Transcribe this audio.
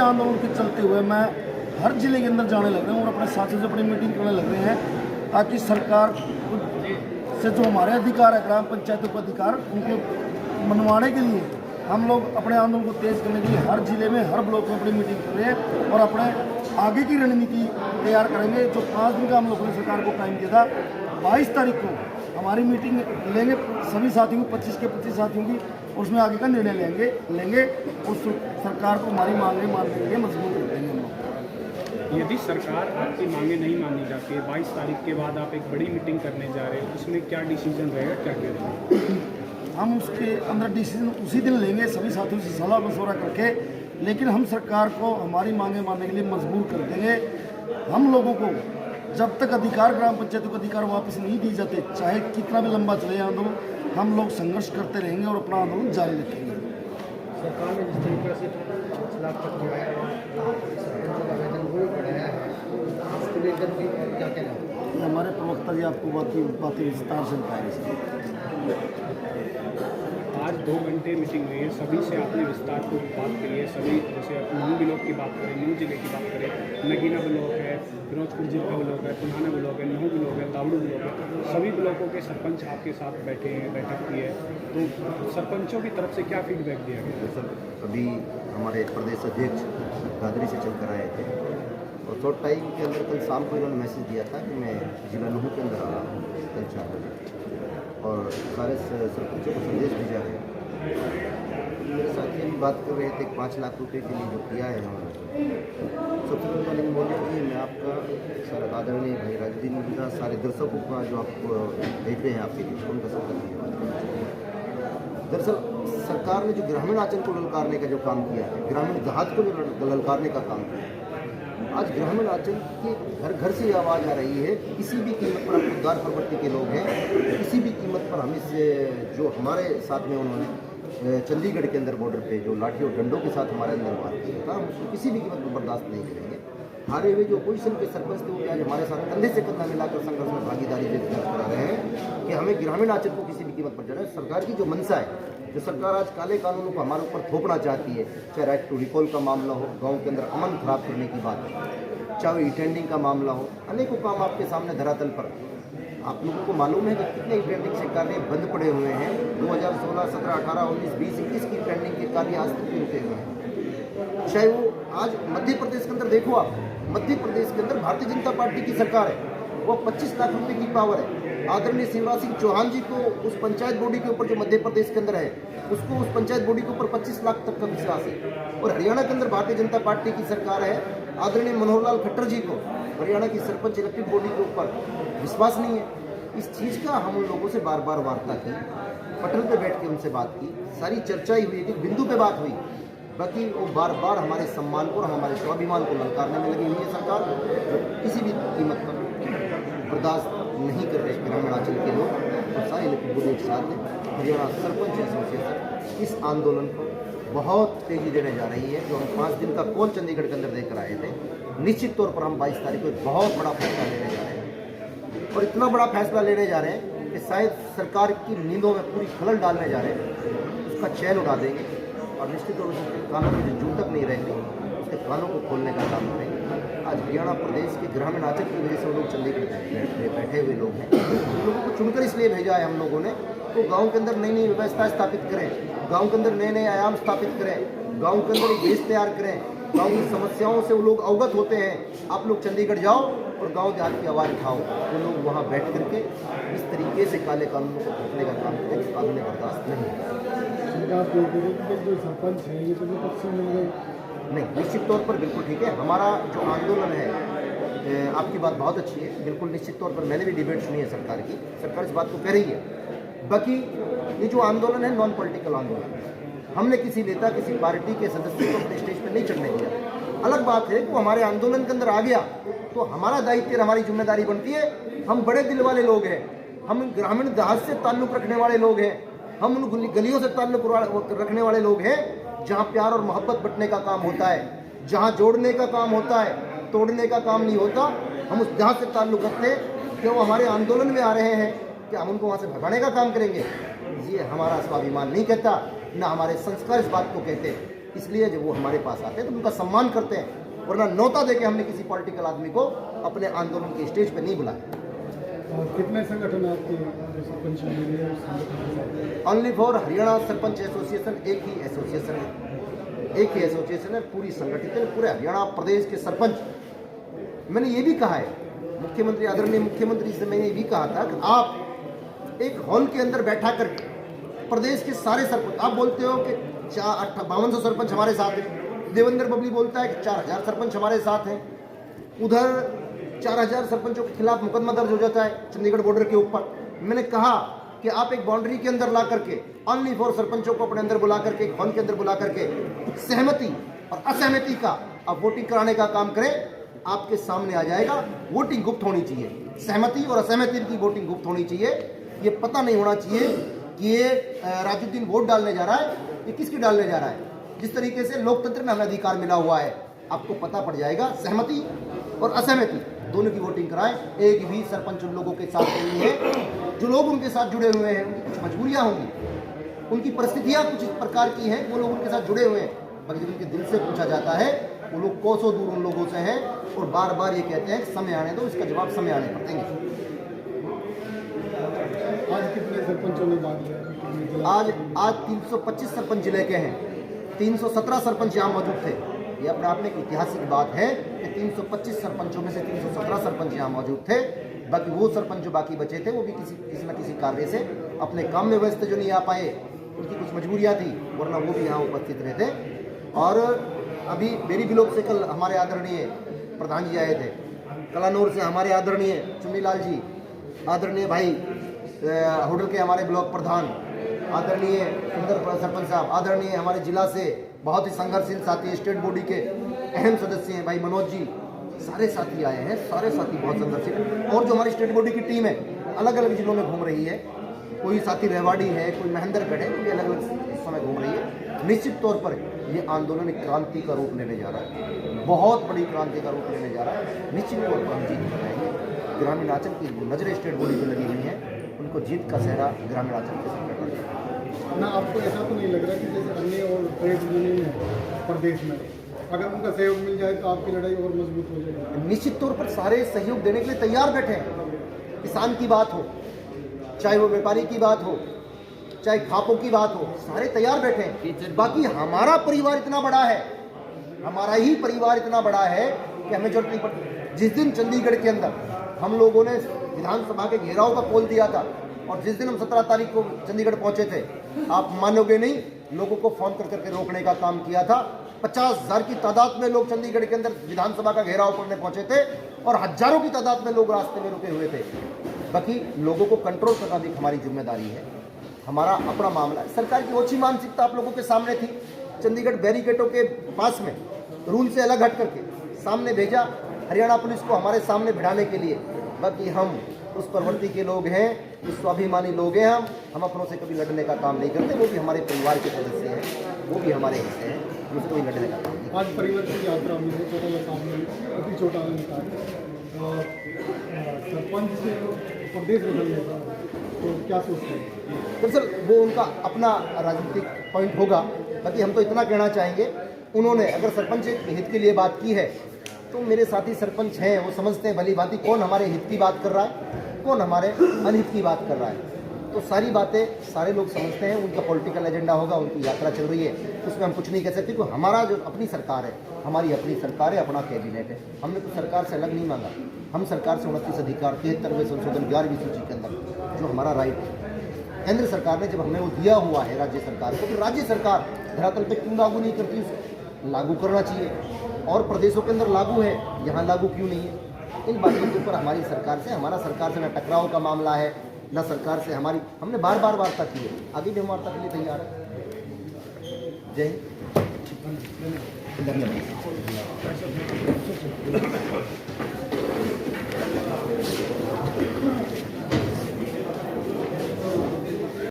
आंदोलन के चलते हुए मैं हर जिले के अंदर जाने लग रहा हूँ और अपने साथियों से अपनी मीटिंग करने लग रहे हैं, ताकि सरकार से जो हमारे अधिकार है, ग्राम पंचायतों के अधिकार, उनको मनवाने के लिए हम लोग अपने आंदोलन को तेज करने के लिए हर जिले में, हर ब्लॉक में अपनी मीटिंग कर रहे हैं और अपने आगे की रणनीति तैयार करेंगे। जो 5 दिन का हम लोगों ने सरकार को टाइम दिया था, 22 तारीख को हमारी मीटिंग लेंगे सभी साथियों की, 25 के 25 साथियों की, उसमें आगे का निर्णय लेंगे और सरकार को हमारी मांगें मानने के लिए मजबूर कर देंगे हम लोग। यदि सरकार आपकी मांगें नहीं मानी जाती है, 22 तारीख के बाद आप एक बड़ी मीटिंग करने जा रहे हैं, उसमें क्या डिसीजन रहेगा, क्या करेंगे? हम उसके अंदर डिसीजन उसी दिन लेंगे सभी साथियों से सलाह मशवरा करके, लेकिन हम सरकार को हमारी मांगें मानने के लिए मजबूर कर देंगे। हम लोगों को जब तक अधिकार, ग्राम पंचायतों के अधिकार वापस नहीं दिए जाते, चाहे कितना भी लंबा चले आंदोलन, हम लोग संघर्ष करते रहेंगे और अपना आंदोलन जारी रखेंगे। सरकार ने जिस तरीके से 5 लाख तक जो है वेतन वो बढ़ाया है, उसको लेकर भी क्या कहना है? हमारे प्रवक्ता जी आपको बातें विस्तार से बताएंगे। आज 2 घंटे मीटिंग हुई है, सभी से आपने विस्तार को बात करी है। सभी जैसे नूह ब्लॉक की बात करें, नूह जिले की बात करें, नगीना ब्लॉक है, फिरोजपुर जिले का ब्लॉक है, पुनाना ब्लॉक है, नूह ब्लॉक है, तावड़ू ब्लॉक है, सभी ब्लॉकों के सरपंच आपके साथ बैठे हैं, बैठक की है। तो सरपंचों की तरफ से क्या फीडबैक दिया गया? सर, अभी हमारे प्रदेश अध्यक्ष दादरी से चल कर आए थे और शॉर्ट टाइम के अंदर कल शाम को इन्होंने मैसेज दिया था कि मैं जिला नूह के अंदर आ रहा हूँ कल 4 बजे, और सारे सरपंचों को संदेश भेजा है। मेरे साथ ये भी बात कर रहे थे 5 लाख रुपए के लिए जो किया है हमने, सबसे पहले बोले कि मैं आपका सर आदरणीय भाई राजदीन का सारे दर्शकों का जो आप देख रहे हैं आपके लिए, उनका सबका धन्यवाद। दरअसल सरकार ने जो ग्रामीण आंचल को ललकारने का जो काम किया है, ग्रामीण जहाज को जो ललकारने का काम किया है, आज ग्रामीण आंचल के घर घर से आवाज़ आ रही है कि किसी भी कीमत पर, हम खुददार प्रवृत्ति के लोग हैं, किसी भी कीमत पर हमें से जो हमारे साथ में उन्होंने चंडीगढ़ के अंदर बॉर्डर पे जो लाठी और डंडों के साथ हमारे अंदर वार किया था, हम उसको किसी भी कीमत पर बर्दाश्त नहीं करेंगे। हारे हुए जो अपोजिशन के सरपंच थे, वो आज हमारे साथ कंधे से कंधा मिलाकर संघर्ष में भागीदारी व्यक्त करा रहे हैं कि हमें ग्रामीण आंचल को किसी भी कीमत पर जाना है। सरकार की जो मंशा है, जो सरकार आज काले कानूनों को हमारे ऊपर थोपना चाहती है, चाहे राइट टू रिकॉल का मामला हो, गाँव के अंदर अमन खराब करने की बात हो, चाहे ई-टेंडिंग का मामला हो, अनेकों काम आपके सामने धरातल पर। आप लोगों को मालूम है कि कितने ई-टेंडिंग से कार्य बंद पड़े हुए हैं। 2016, 17, 18, 19, 20, 21 की ई-टेंडिंग के कार्य आज तक भी रुके हुए हैं। चाहे वो आज मध्य प्रदेश के अंदर देखो आप, मध्य प्रदेश के अंदर भारतीय जनता पार्टी की सरकार है, वो 25 लाख रुपए की पावर है। आदरणीय शिवराज सिंह चौहान जी को उस पंचायत बॉडी के ऊपर जो मध्य प्रदेश के अंदर है, उसको उस पंचायत बॉडी के ऊपर 25 लाख तक का विश्वास है। और हरियाणा के अंदर भारतीय जनता पार्टी की सरकार है, आदरणीय मनोहर लाल खट्टर जी को हरियाणा की सरपंच इलेक्टेड बॉडी के ऊपर विश्वास नहीं है। इस चीज़ का हम उन लोगों से बार बार वार्ता की, पटल पे बैठ के उनसे बात की, सारी चर्चाई हुई, एक बिंदु पे बात हुई, बाकी वो बार बार हमारे सम्मान को और हमारे स्वाभिमान को ललकारने में लगी हुई है सरकार, किसी भी कीमत पर बर्दाश्त नहीं कर रहे ग्रामीण आंचल के लोग। और सारे इलेक्टेड बॉडी एक साथ हैं। हरियाणा सरपंच एसोसिएशन इस आंदोलन को बहुत तेजी देने जा रही है। जो हम 5 दिन का कॉल चंडीगढ़ के अंदर देकर आए थे, निश्चित तौर पर हम 22 तारीख को एक बहुत बड़ा फैसला लेने जा रहे हैं, और इतना बड़ा फैसला लेने जा रहे हैं कि शायद सरकार की नींदों में पूरी खलल डालने जा रहे हैं, उसका चैन उड़ा देंगे और निश्चित तौर पर उसके कानों में जो जूं तक नहीं रहेंगे, उसके कानों को खोलने का काम करेंगे। आज हरियाणा प्रदेश के ग्रामीण आंचल की वजह से वो लोग चंडीगढ़ बैठे हुए लोग हैं। उन लोगों को चुनकर इसलिए भेजा है हम लोगों ने, तो गाँव के अंदर नई नई व्यवस्था स्थापित करें, गांव के अंदर नए नए आयाम स्थापित करें, गांव के अंदर एक देश तैयार करें, गांव की समस्याओं से वो लोग अवगत होते हैं। आप लोग चंडीगढ़ जाओ और गांव देहात की आवाज़ उठाओ, वो लोग वहां बैठ करके इस तरीके से काले कानूनों को रोकने का काम करें कि कानून बर्दाश्त नहीं है। जो सरपंच है ये तो विपक्षी मिल गए नहीं, निश्चित तौर पर बिल्कुल ठीक है। हमारा जो आंदोलन है, आपकी बात बहुत अच्छी है, बिल्कुल निश्चित तौर पर मैंने भी डिबेट सुनी है सरकार की, सरकार इस बात को कह रही है। बाकी ये जो आंदोलन है नॉन पॉलिटिकल आंदोलन है, हमने किसी नेता, किसी पार्टी के सदस्य को अपने स्टेज पर नहीं चढ़ने दिया। अलग बात है कि वो हमारे आंदोलन के अंदर आ गया तो हमारा दायित्व और हमारी जिम्मेदारी बनती है। हम बड़े दिल वाले लोग हैं, हम ग्रामीण देहात से ताल्लुक़ रखने वाले लोग हैं, हम उन गलियों से ताल्लुक़ रखने वाले लोग हैं जहाँ प्यार और मोहब्बत बंटने का काम होता है, जहाँ जोड़ने का काम होता है, तोड़ने का काम नहीं होता। हम उस देहात से ताल्लुक़ रखते हैं कि वो हमारे आंदोलन में आ रहे हैं, क्या हम उनको वहाँ से भगाने का काम करेंगे? ये हमारा स्वाभिमान नहीं कहता, ना हमारे संस्कार इस बात को कहते। इसलिए जब वो हमारे पास आते हैं तो उनका सम्मान करते हैं, वरना न्योता देके हमने किसी पॉलिटिकल आदमी को अपने आंदोलन के स्टेज पे नहीं बुलाया। कितने संगठन आपके सरपंच संगठन? Only for Haryana sarpanch association एक ही एसोसिएशन है, एक ही एसोसिएशन है, पूरी संगठित है, पूरे हरियाणा प्रदेश के सरपंच। मैंने ये भी कहा है मुख्यमंत्री, आदरणीय मुख्यमंत्री से मैंने ये भी कहा था कि आप एक हॉल के अंदर बैठा कर प्रदेश के सारे सरपंच, आप बोलते हो कि 5200 सरपंच हमारे साथ हैं, देवेंद्र बबली बोलता है कि 4000 सरपंच हमारे साथ हैं, उधर 4000 सरपंचों के खिलाफ मुकदमा दर्ज हो जाता है चंडीगढ़ बॉर्डर के ऊपर। मैंने कहा कि आप एक बाउंड्री के अंदर ला करके ओनली फॉर सरपंचों को अपने अंदर बुला करके, एक हॉल के अंदर बुला करके सहमति और असहमति का आप वोटिंग कराने का काम करें, आपके सामने आ जाएगा। वोटिंग गुप्त होनी चाहिए, सहमति और असहमति की वोटिंग गुप्त होनी चाहिए। ये पता नहीं होना चाहिए कि ये राजुद्दीन वोट डालने जा रहा है, ये किसकी डालने जा रहा है। जिस तरीके से लोकतंत्र में हमें अधिकार मिला हुआ है, आपको पता पड़ जाएगा। सहमति और असहमति दोनों की वोटिंग कराएं। एक भी सरपंच उन लोगों के साथ नहीं है, जो लोग उनके साथ जुड़े हुए हैं, उनकी कुछ मजबूरियां होंगी, उनकी परिस्थितियां कुछ इस प्रकार की हैं, वो लोग उनके साथ जुड़े हुए हैं। बाकी जब उनके दिल से पूछा जाता है, वो लोग कोसों दूर उन लोगों से हैं और बार बार ये कहते हैं समय आने दो, इसका जवाब समय आने पर देंगे। आज कितने सरपंचों ने भाग लिया? आज 325 सरपंच जिले के हैं, 317 सरपंच यहाँ मौजूद थे। ये अपने आप में एक ऐतिहासिक बात है कि 325 सरपंचों में से 317 सरपंच यहाँ मौजूद थे। बाकी वो सरपंच जो बाकी बचे थे, वो भी किसी न किसी कार्य से अपने काम में व्यस्त जो नहीं आ पाए, उनकी कुछ मजबूरियाँ थी, वरना वो भी यहाँ उपस्थित रहते। और अभी बेरी ब्लॉक से कल हमारे आदरणीय प्रधान जी आए थे, कलानौर से हमारे आदरणीय चुन्नीलाल जी, आदरणीय भाई होटल के हमारे ब्लॉक प्रधान, आदरणीय सुंदर सरपंच साहब, आदरणीय हमारे जिला से बहुत ही संघर्षशील साथी, स्टेट बॉडी के अहम सदस्य हैं भाई मनोज जी, सारे साथी आए हैं, सारे साथी बहुत संघर्षशील। और जो हमारी स्टेट बॉडी की टीम है अलग अलग जिलों में घूम रही है, कोई साथी रेवाड़ी है, कोई महेंद्रगढ़ है, कोई अलग अलग समय घूम रही है। निश्चित तौर पर ये आंदोलन एक क्रांति का रूप लेने जा रहा है, बहुत बड़ी क्रांति का रूप लेने जा रहा है। निश्चित तौर पर हम जीत कराएंगे। ग्रामीण आंचल की नजरें स्टेट बॉडी पर लगी हुई हैं, उनको जीत का सेहरा ग्रामीण आंचल के सामने पड़ जाएगा। ना आपको ऐसा तो नहीं लग रहा कि जैसे अन्य और ट्रेड यूनियन है प्रदेश में, अगर उनका सहयोग मिल जाए तो आपकी लड़ाई और मजबूत हो जाएगी? निश्चित तौर पर सारे सहयोग देने के लिए तैयार बैठे हैं। किसान की बात हो, चाहे वो व्यापारी की बात हो, चाहे खापों की बात हो, सारे तैयार बैठे हैं। बाकी हमारा परिवार इतना बड़ा है, हमारा ही परिवार इतना बड़ा है कि हमें जरूरत नहीं पड़ती। जिस दिन चंडीगढ़ के अंदर हम लोगों ने विधानसभा के घेराव का पोल दिया था, और जिस दिन हम 17 तारीख को चंडीगढ़ पहुंचे थे, आप मानोगे नहीं, लोगों को फोन कर करके रोकने का काम किया था। 50,000 की तादाद में लोग चंडीगढ़ के अंदर विधानसभा का घेराव करने पहुंचे थे, और हजारों की तादाद में लोग रास्ते में रुके हुए थे। बाकी लोगों को कंट्रोल करना भी हमारी जिम्मेदारी है, हमारा अपना मामला है। सरकार की ओछी मानसिकता आप लोगों के सामने थी। चंडीगढ़ बैरिकेडों के पास में रूल से अलग हट करके सामने भेजा हरियाणा पुलिस को हमारे सामने भिड़ाने के लिए। बाकी हम उस प्रवृत्ति के लोग हैं, उस स्वाभिमानी लोग हैं। हम अपनों से कभी लड़ने का काम नहीं करते, वो भी हमारे परिवार के सदस्य हैं, वो भी हमारे हिस्से हैं, उनसे कोई लड़ने का काम नहीं। आज परिवार की यात्रा में छोटा सामने अति छोटा सरपंच से प्रदेश बदलने का तो क्या सोचते हैं? दरअसल वो उनका अपना राजनीतिक पॉइंट होगा। बाकी हम तो इतना कहना चाहेंगे, उन्होंने अगर सरपंच हित के लिए बात की है तो मेरे साथी सरपंच हैं, वो समझते हैं भली भांति कौन हमारे हित की बात कर रहा है, कौन हमारे अनहित की बात कर रहा है। तो सारी बातें सारे लोग समझते हैं, उनका पॉलिटिकल एजेंडा होगा, उनकी यात्रा चल रही है, उसमें हम कुछ नहीं कह सकते। क्योंकि हमारा जो अपनी सरकार है, हमारी अपनी सरकार है, अपना कैबिनेट है, हमने तो सरकार से अलग नहीं मांगा। हम सरकार से 29 अधिकार 73वें संशोधन 11वीं सूची के अंदर जो हमारा राइट है, केंद्र सरकार ने जब हमें वो दिया हुआ है राज्य सरकार को, तो राज्य सरकार धरातल पर क्यों लागू नहीं करती, उसे लागू करना चाहिए। और प्रदेशों के अंदर लागू है, यहाँ लागू क्यों नहीं है? इन बातों के ऊपर हमारी सरकार से, हमारा सरकार से न टकराव का मामला है, न सरकार से हमारी, हमने बार बार वार्ता की है, आगे भी हम वार्ता के लिए तैयार है। जय हिंद, 哎 धन्यवाद।